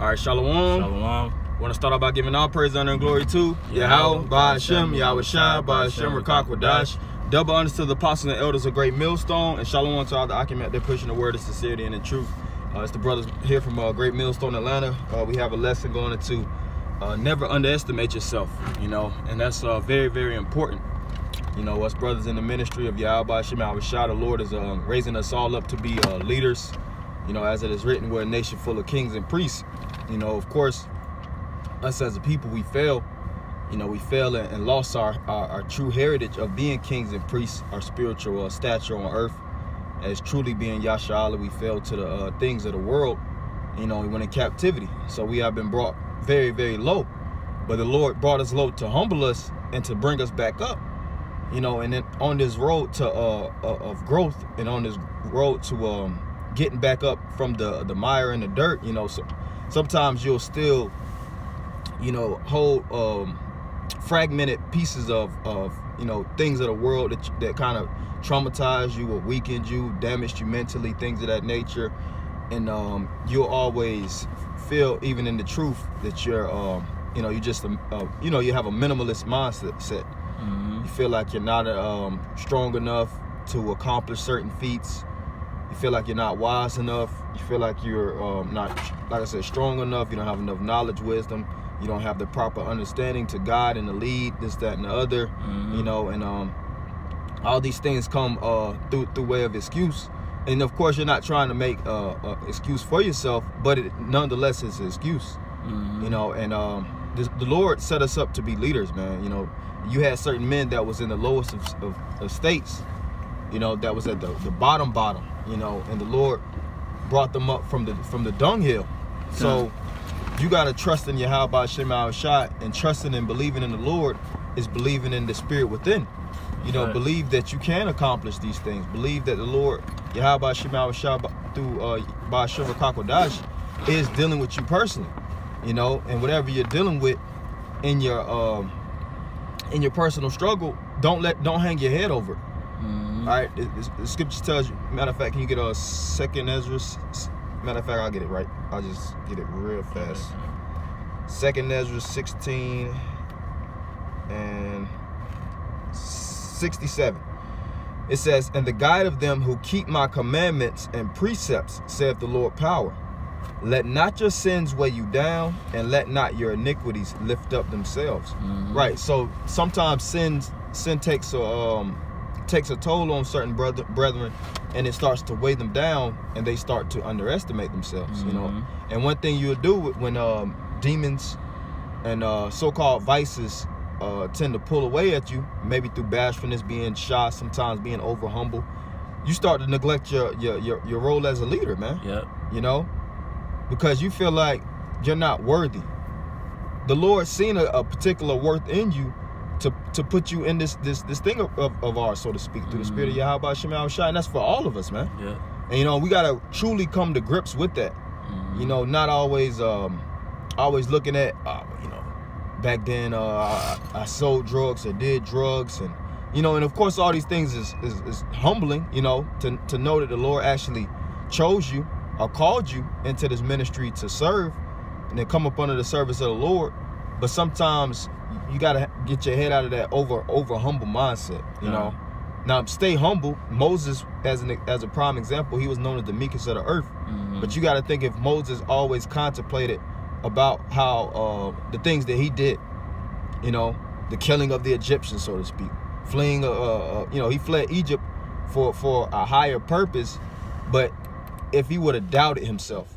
All right, shalom. Shalom. Want to start off by giving all praise, honor, and glory to Yahweh, Ba'Hashem, Yahweh Shai, Ba'Hashem, Rakakwadash. Double honors to the apostles and elders of Great Millstone, and shalom to all the Akim out there pushing the word of sincerity and the truth. It's the brothers here from Great Millstone, Atlanta. We have a lesson going into never underestimate yourself, and that's very, very important. Us brothers in the ministry of Yahweh, Ba'Hashem, Yahweh Shai, the Lord is raising us all up to be leaders. As it is written, we're a nation full of kings and priests. Of course, us as a people, we fail. We fail and lost our true heritage of being kings and priests, our spiritual stature on earth, as truly being Yasha'Allah. We fell to the things of the world. We went in captivity. So we have been brought very, very low. But the Lord brought us low to humble us and to bring us back up. And then on this road to of growth, and on this road to getting back up from the mire and the dirt, so sometimes you'll still, hold fragmented pieces of things of the world that kind of traumatized you or weakened you, damaged you mentally, things of that nature. And you'll always feel, even in the truth, that you're you just you have a minimalist mindset. You feel like you're not strong enough to accomplish certain feats. You feel like you're not wise enough. You feel like you're not, like I said, strong enough. You don't have enough knowledge, wisdom. You don't have the proper understanding to guide and to lead, this, that, and the other. And all these things come through way of excuse. And of course, you're not trying to make an excuse for yourself, but it nonetheless is an excuse. The Lord set us up to be leaders, man. You had certain men that was in the lowest of states, that was at the bottom, and the Lord brought them up from the dunghill. So you got to trust in Yahweh, Ba'Hashem, Yahweh Shai, and trusting and believing in the Lord is believing in the spirit within. Believe that you can accomplish these things. Believe that the Lord, Yahweh, Ba'Hashem, Yahweh Shai, through Ba'Hashem, Rakakwadash, is dealing with you personally. And whatever you're dealing with in your personal struggle, don't hang your head over it. All right, the scripture tells you. Matter of fact, can you get a second Ezra? Matter of fact, I'll get it right. I'll just get it real fast. Second Ezra 16 and 67. It says, "And the guide of them who keep my commandments and precepts, saith the Lord power. Let not your sins weigh you down, and let not your iniquities lift up themselves." Right. So sometimes sin takes a toll on certain brethren, and it starts to weigh them down, and they start to underestimate themselves. And one thing you'll do when demons and so-called vices tend to pull away at you, maybe through bashfulness, being shy, sometimes being over humble, you start to neglect your role as a leader, man. Because you feel like you're not worthy. The Lord seen a particular worth in you to put you in this thing of ours, so to speak, through the spirit of Yahweh, Ba'Hashem, Yahweh Shai, and that's for all of us, man. And we gotta truly come to grips with that. Not always looking at back then I sold drugs or did drugs, and and of course all these things is humbling, to know that the Lord actually chose you or called you into this ministry to serve and then come up under the service of the Lord. But sometimes you gotta get your head out of that over humble mindset. Now stay humble. Moses, as a prime example, he was known as the meekest of the earth. But you got to think, if Moses always contemplated about how the things that he did, the killing of the Egyptians, so to speak, fleeing, he fled Egypt for a higher purpose. But if he would have doubted himself,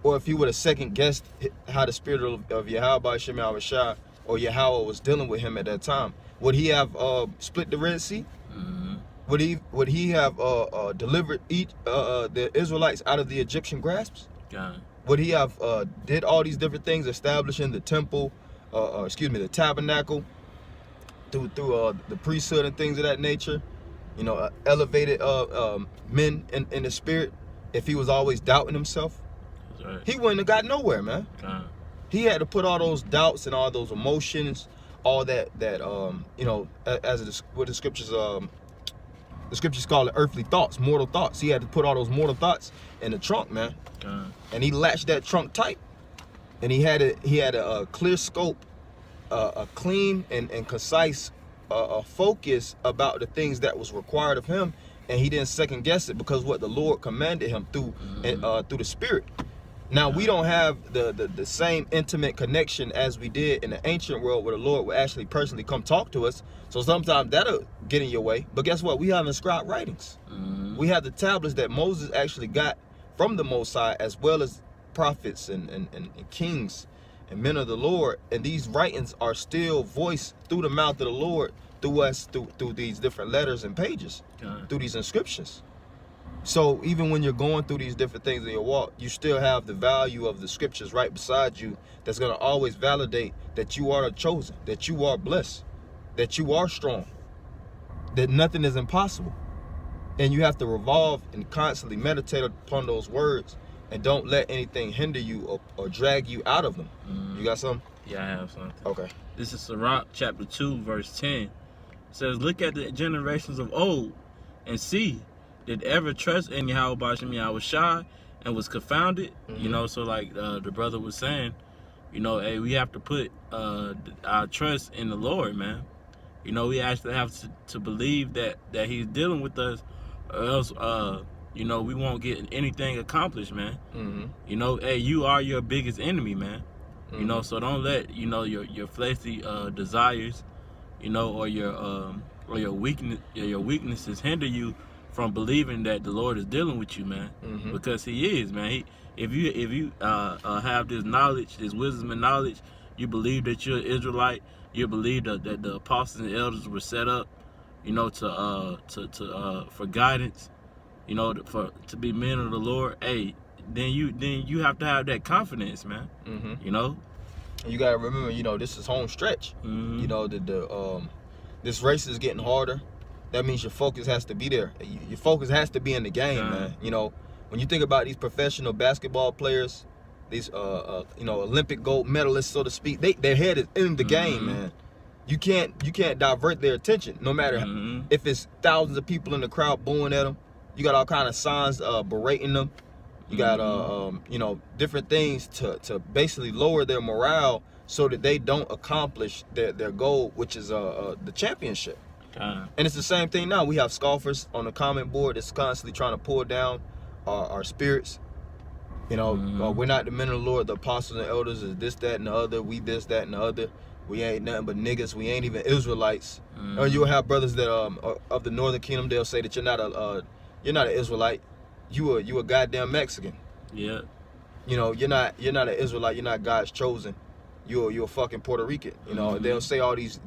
or if he would have second guessed how the spirit of Yahweh, Ba'Hashem, Yahweh Shai, or Yahweh was dealing with him at that time, would he have split the Red Sea? Would he have delivered the Israelites out of the Egyptian grasps? Would he have did all these different things, establishing the temple, the tabernacle, through the priesthood and things of that nature? Elevated men in the spirit. If he was always doubting himself, he wouldn't have got nowhere, man. He had to put all those doubts and all those emotions, all that as what the scriptures The scriptures call it earthly thoughts, mortal thoughts. He had to put all those mortal thoughts in the trunk, man. And he latched that trunk tight. And he had a clear scope, a clean and concise focus about the things that was required of him, and he didn't second guess it because what the Lord commanded him through the Spirit. Now we don't have the same intimate connection as we did in the ancient world, where the Lord would actually personally come talk to us. So sometimes that'll get in your way. But guess what? We have inscribed writings. We have the tablets that Moses actually got from the Most High, as well as prophets and kings and men of the Lord. And these writings are still voiced through the mouth of the Lord, through us, through these different letters and pages, through these inscriptions. So even when you're going through these different things in your walk, you still have the value of the scriptures right beside you that's going to always validate that you are chosen, that you are blessed, that you are strong, that nothing is impossible. And you have to revolve and constantly meditate upon those words, and don't let anything hinder you or drag you out of them. You got something? Yeah, I have something. Okay. This is Sirach chapter 2, verse 10. It says, look at the generations of old and see, did ever trust in Yahweh Shai and was confounded? You know, so like the brother was saying, you know, hey, we have to put our trust in the Lord, man. You know, we actually have to believe that he's dealing with us, or else, you know, we won't get anything accomplished, man. You know, hey, you are your biggest enemy, man. You know, so don't let, you know, your fleshly desires, you know, or your weaknesses hinder you from believing that the Lord is dealing with you, man. Because he is, man. If you have this knowledge, this wisdom and knowledge, you believe that you're an Israelite, you believe that the apostles and elders were set up, you know, for guidance, you know, to be men of the Lord. Hey, then you have to have that confidence, man. You know, and you gotta remember, you know, this is home stretch. You know, this race is getting harder. That means your focus has to be there. Your focus has to be in the game, man. You know, when you think about these professional basketball players, these you know, Olympic gold medalists, so to speak, their head is in the game, man. You can't divert their attention, no matter if it's thousands of people in the crowd booing at them. You got all kind of signs berating them. You got you know, different things to basically lower their morale so that they don't accomplish their goal, which is the championship. And it's the same thing now. We have scoffers on the comment board that's constantly trying to pull down our spirits. You know, we're not the men of the Lord, the apostles and elders is this, that, and the other. We this, that, and the other. We ain't nothing but niggas. We ain't even Israelites. Or you'll have brothers that of the Northern Kingdom. They'll say that you're not an Israelite. You a goddamn Mexican. Yeah. You know, you're not an Israelite. You're not God's chosen. You're a fucking Puerto Rican. You know, they'll say all these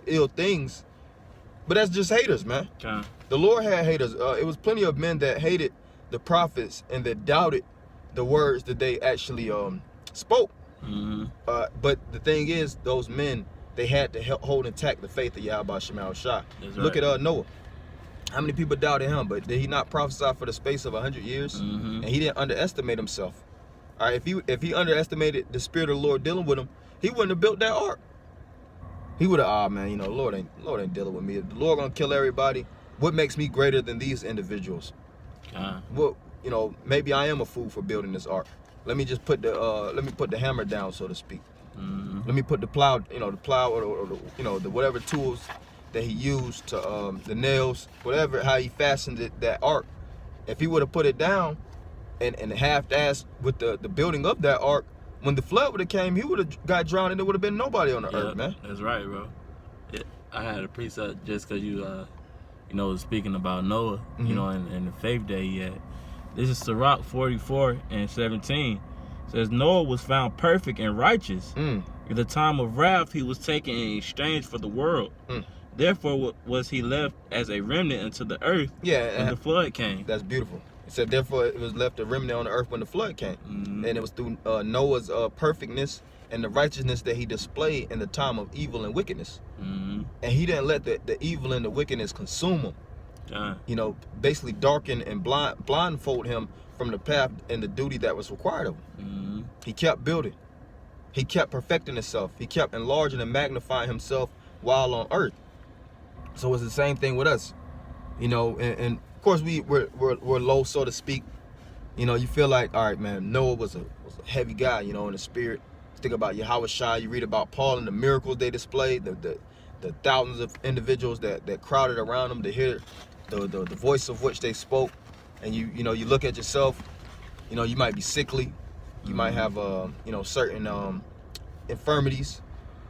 ill things. But that's just haters, man. The Lord had haters. It was plenty of men that hated the prophets and that doubted the words that they actually spoke. But the thing is, those men, they had to hold intact the faith of Yahweh Shai. Look at Noah. How many people doubted him? But did he not prophesy for the space of 100 years? And he didn't underestimate himself. All right, if he underestimated the Spirit of the Lord dealing with him, he wouldn't have built that ark. He would have, man, you know, Lord ain't dealing with me. The Lord gonna kill everybody. What makes me greater than these individuals? Well, you know, maybe I am a fool for building this ark. Let me just put the hammer down, so to speak. Let me put the plow, you know, or the, you know, the whatever tools that he used to the nails, whatever, how he fastened that ark. If he would have put it down and half-assed with the building of that ark, when the flood would have came, he would have got drowned and there would have been nobody on the earth, man. That's right, bro. I had a precept just because you know, speaking about Noah, you know, and the faith that he had. This is Sirach 44:17. It says, Noah was found perfect and righteous. In the time of wrath, he was taken in exchange for the world. Therefore was he left as a remnant unto the earth when the flood came. That's beautiful. It said, therefore it was left a remnant on the earth when the flood came. And it was through Noah's perfectness and the righteousness that he displayed in the time of evil and wickedness. And he didn't let the evil and the wickedness consume him. You know, basically darken and blindfold him from the path and the duty that was required of him. He kept building. He kept perfecting himself. He kept enlarging and magnifying himself while on earth. So it's the same thing with us. You know, and of course we're low, so to speak. You know, you feel like, all right, man, Noah was a heavy guy, you know, in the spirit. Think about Yahushua. You read about Paul and the miracles they displayed, the thousands of individuals that crowded around them to hear the voice of which they spoke. And you look at yourself, you might be sickly, you might have certain infirmities,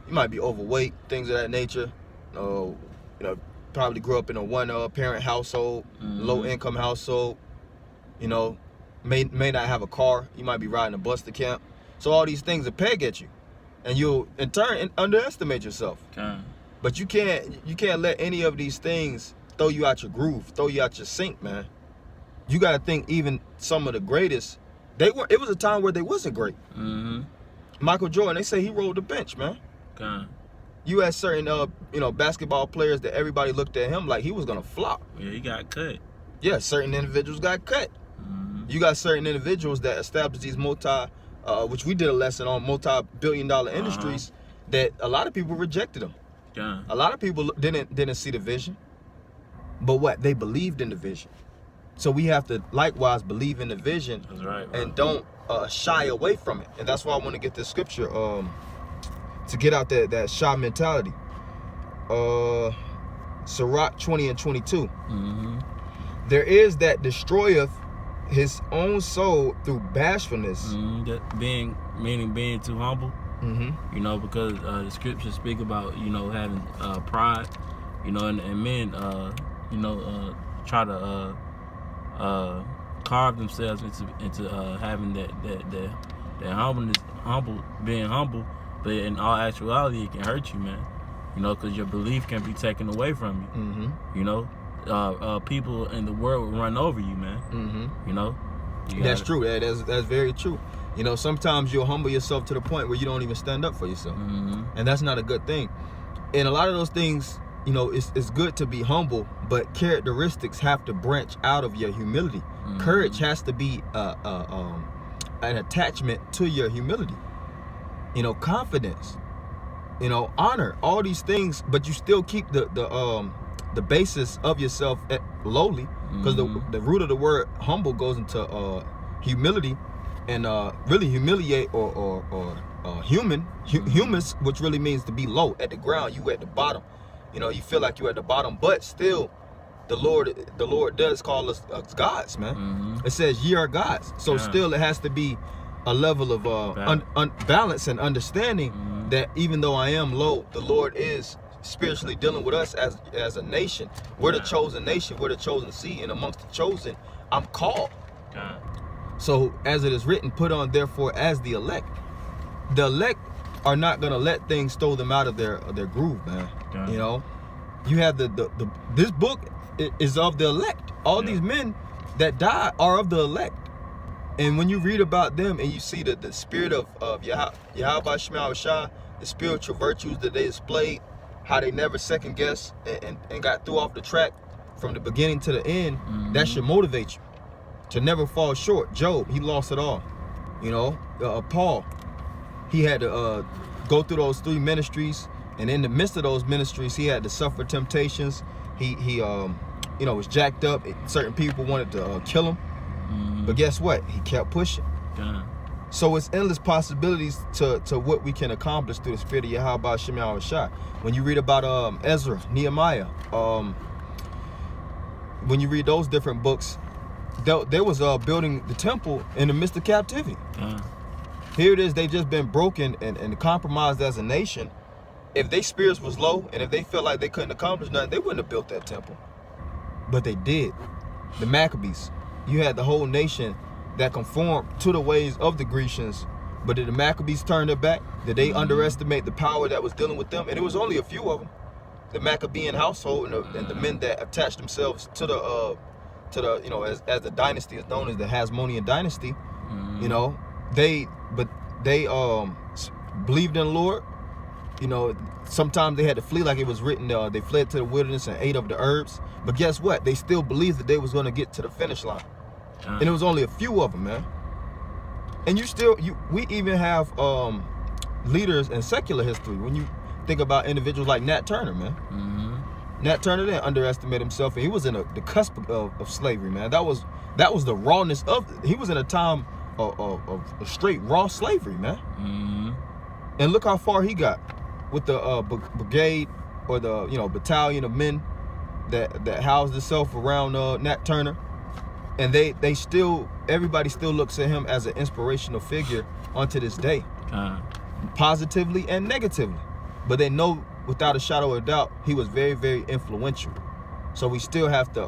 you might be overweight, things of that nature. Probably grew up in a one parent household, low income household. May not have a car. You might be riding a bus to camp. So all these things are peg at you, and you'll in turn underestimate yourself. Okay. But you can't let any of these things throw you out your groove, throw you out your sync, man. You got to think even some of the greatest, it was a time where they wasn't great. Mm-hmm. Michael Jordan, they say he rolled the bench, man. Okay. You had certain basketball players that everybody looked at him like he was gonna flop. Yeah, he got cut. Yeah, certain individuals got cut. Mm-hmm. You got certain individuals that established these which we did a lesson on, multi-billion-dollar industries, that a lot of people rejected them. Yeah. A lot of people didn't see the vision, but what? They believed in the vision. So we have to likewise believe in the vision. That's right, bro. And don't shy away from it. And that's why I want to get this scripture to get out that shy mentality. Sirach 20 and 22. Mm-hmm. There is that destroyeth his own soul through bashfulness. Mm-hmm. Being too humble. Mm-hmm. Because the scriptures speak about having pride. And men try to carve themselves into having that humbleness, being humble. But in all actuality, it can hurt you, man. Because your belief can be taken away from you. Mm-hmm. People in the world will run over you, man. Mm-hmm. That's true. That's very true. Sometimes you'll humble yourself to the point where you don't even stand up for yourself. Mm-hmm. And that's not a good thing. And a lot of those things, it's good to be humble, but characteristics have to branch out of your humility. Mm-hmm. Courage has to be an attachment to your humility. Confidence, honor, all these things, but you still keep the basis of yourself lowly, because the root of the word humble goes into humility, and really humiliate or humus, which really means to be low at the ground. You at the bottom, you feel like you're at the bottom, but still the Lord does call us gods, man. Mm-hmm. It says ye are gods, so still it has to be a level of balance and understanding, that even though I am low, the Lord is spiritually dealing with us as a nation. We're the chosen nation, we're the chosen seed, and amongst the chosen, I'm called. So as it is written, put on therefore as the elect. The elect are not gonna let things throw them out of their groove, man. You have this book is of the elect. All these men that die are of the elect. And when you read about them and you see the spirit of Yahweh Shah, the spiritual virtues that they displayed, how they never second guessed and got through off the track from the beginning to the end, that should motivate you to never fall short. Job, he lost it all. Paul, he had to go through those 3 ministries, and in the midst of those ministries, he had to suffer temptations. He was jacked up. Certain people wanted to kill him. But guess what? He kept pushing. So it's endless possibilities to what we can accomplish through the spirit of Yahweh Shem Shai. When you read about Ezra, Nehemiah, when you read those different books, they was building the temple in the midst of captivity. Here it is, they just been broken and compromised as a nation. If their spirits was low and if they felt like they couldn't accomplish nothing, they wouldn't have built that temple. But they did. The Maccabees, you had the whole nation that conformed to the ways of the Grecians. But did the Maccabees turn their back? Did they underestimate the power that was dealing with them? And it was only a few of them. The Maccabean household and the men that attached themselves to the as the dynasty is known as the Hasmonean dynasty. They believed in the Lord. Sometimes they had to flee, like it was written. They fled to the wilderness and ate of the herbs. But guess what? They still believed that they was going to get to the finish line. And it was only a few of them, man. And we even have leaders in secular history. When you think about individuals like Nat Turner, man. Nat Turner didn't underestimate himself, and he was in the cusp of slavery, man. That was the rawness of it. He was in a time of straight raw slavery, man. And look how far he got with the brigade or the battalion of men that housed itself around Nat Turner, and everybody still looks at him as an inspirational figure unto this day, positively and negatively. But they know without a shadow of a doubt he was very, very influential. So we still have to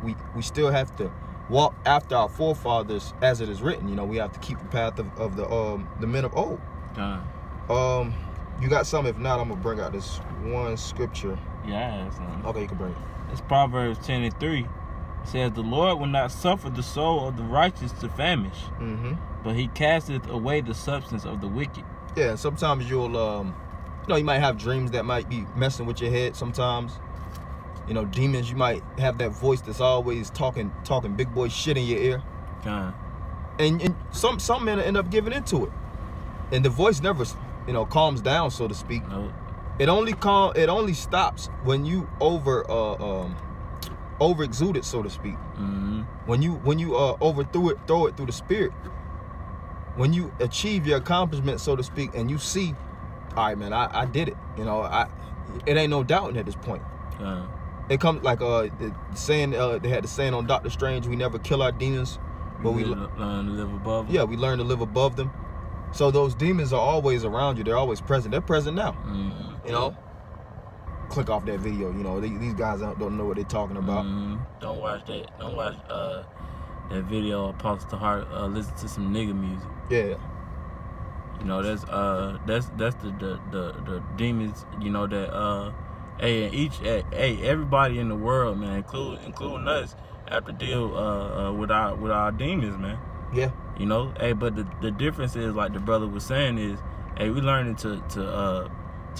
we still have to walk after our forefathers as it is written. We have to keep the path of the men of old. You got some? If not, I'm gonna bring out this one scripture. Yeah, I have some. Okay, you can bring it. It's Proverbs 10:3. It says, "The Lord will not suffer the soul of the righteous to famish, but he casteth away the substance of the wicked." Yeah, and sometimes you'll you might have dreams that might be messing with your head sometimes. Demons, you might have that voice that's always talking big boy shit in your ear. And some men end up giving into it. And the voice never calms down, so to speak. Nope. It only stops when you over exude it, so to speak. When you throw it through the spirit. When you achieve your accomplishment, so to speak, and you see, all right, man, I did it. It ain't no doubting at this point. It comes like the saying they had the saying on Doctor Strange: "We never kill our demons, but we learn to live above them." Yeah, we learn to live above them. So those demons are always around you. They're always present. They're present now. Click off that video. These guys don't know what they're talking about. Don't watch that. Don't watch that video. Apostle Hart. Listen to some nigga music. Yeah. That's the demons. That everybody in the world, man, including us, have to deal with our demons, man. Yeah. But the difference is, like the brother was saying, is, we learning to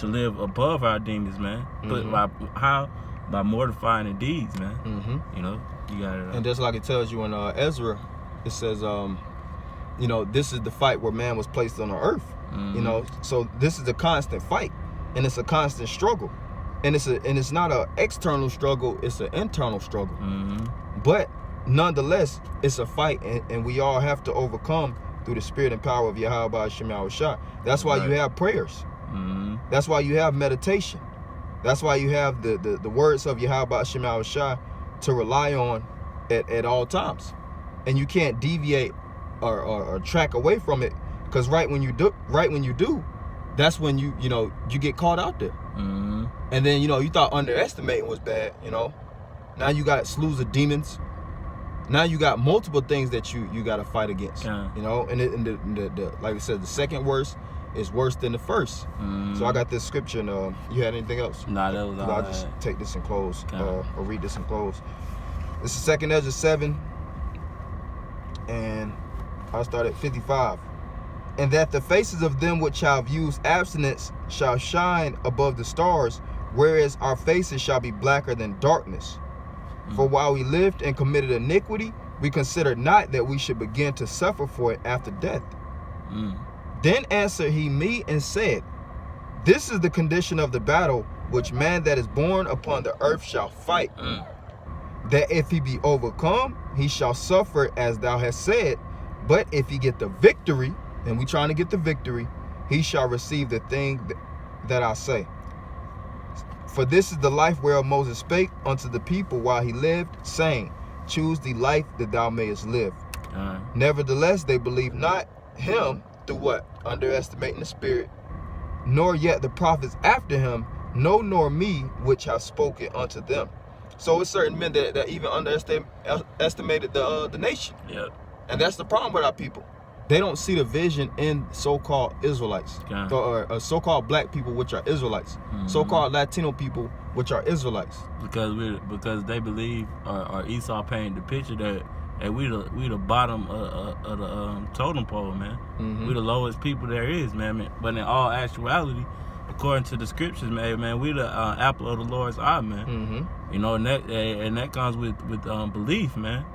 live above our demons, man. But by mortifying the deeds, man. You got it. And just like it tells you in Ezra, it says, this is the fight where man was placed on the earth. So this is a constant fight, and it's a constant struggle, and it's not an external struggle; it's an internal struggle. But nonetheless, it's a fight, and we all have to overcome through the spirit and power of Yahweh Hashem Yahushua. That's why you have prayers. That's why you have meditation. That's why you have the words of Yahweh Hashem Yahushua to rely on at all times. And you can't deviate or track away from it, because right when you do, that's when you get caught out there. And then you thought underestimating was bad. Now you got slews of demons. Now you got multiple things that you got to fight against. And the like I said, the second worst is worse than the first. So I got this scripture. And you had anything else? Nah, that was all. I'll just take this and close, or read this and close. This is 2 Ezra 7, and I'll start at 55. "And that the faces of them which have used abstinence shall shine above the stars, whereas our faces shall be blacker than darkness. For while we lived and committed iniquity, we considered not that we should begin to suffer for it after death. Then answered he me and said, This is the condition of the battle which man that is born upon the earth shall fight. That if he be overcome, he shall suffer as thou hast said. But if he get the victory," and we trying to get the victory, "he shall receive the thing that I say. For this is the life whereof Moses spake unto the people while he lived, saying, Choose the life that thou mayest live. Nevertheless, they believe not him," through what? Underestimating the spirit. "Nor yet the prophets after him, no, nor me, which have spoken unto them." So it's certain men that even underestimated the nation. Yep. And that's the problem with our people. They don't see the vision in so-called Israelites, or so-called black people, which are Israelites, so-called Latino people, which are Israelites. Because they believe, or Esau painted the picture that, hey, we the bottom of the totem pole, man. We the lowest people there is, man. But in all actuality, according to the scriptures, man, we the apple of the Lord's eye, man. And that comes with belief, man.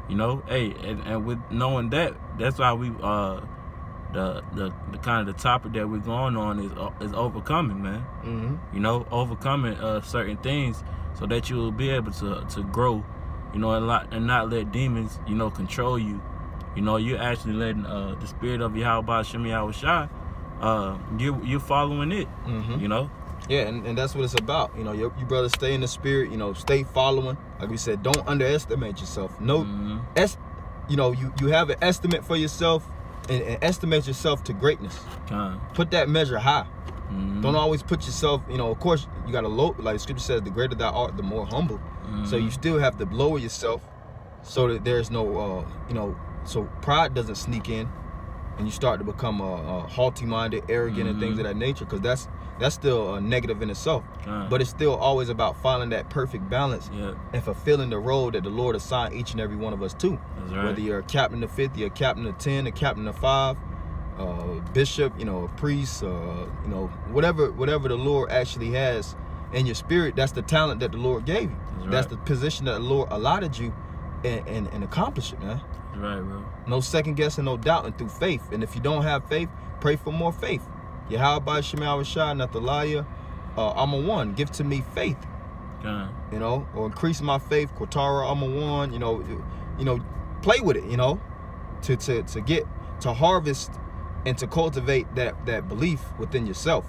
And with knowing that, that's why we the kind of the topic that we're going on is overcoming, man. Overcoming certain things so that you will be able to grow, and not let demons, control you. You're actually letting the spirit of Yahweh Shem Yahushua you're following it. You know. Yeah, and that's what it's about. You know, you brother stay in the spirit. You know, stay following. Like we said, don't underestimate yourself. No, you know, you have an estimate for yourself, and estimate yourself to greatness. Put that measure high. Don't always put yourself. You know, of course, you got to low. Like Scripture says, the greater thou art, the more humble. So you still have to lower yourself, so that there's no, you know, so pride doesn't sneak in, and you start to become haughty-minded, arrogant, and things of that nature. Because that's still negative in itself. But it's still always about finding that perfect balance and fulfilling the role that the Lord assigned each and every one of us to. Right. Whether you're a captain of 50, a captain of 10, a captain of 5, bishop, you know, a priest, you know, whatever the Lord actually has in your spirit, that's the talent that the Lord gave you. That's the position that the Lord allotted you, and accomplish it, man. That's right, bro. No second guessing, no doubting, through faith. And if you don't have faith, pray for more faith. Yahweh Shemel Shah, Nathaliah, I'm a one. Give to me faith. You know, or increase my faith. Kotara, I'm a one. You know, play with it. You know, to get to harvest and to cultivate that belief within yourself.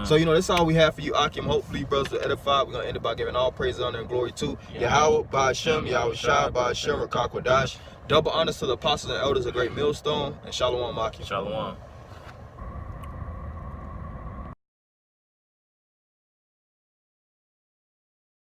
So, you know, that's all we have for you, Akim. Hopefully, you brothers will edify. We're going to end it by giving all praise, honor, and glory to Yahweh, Ba'ashem, Yahweh Shai, Ba'ashem, Rakakwadash. Double honors to the apostles and elders, a great millstone. And Shalom, Akim. Shalom.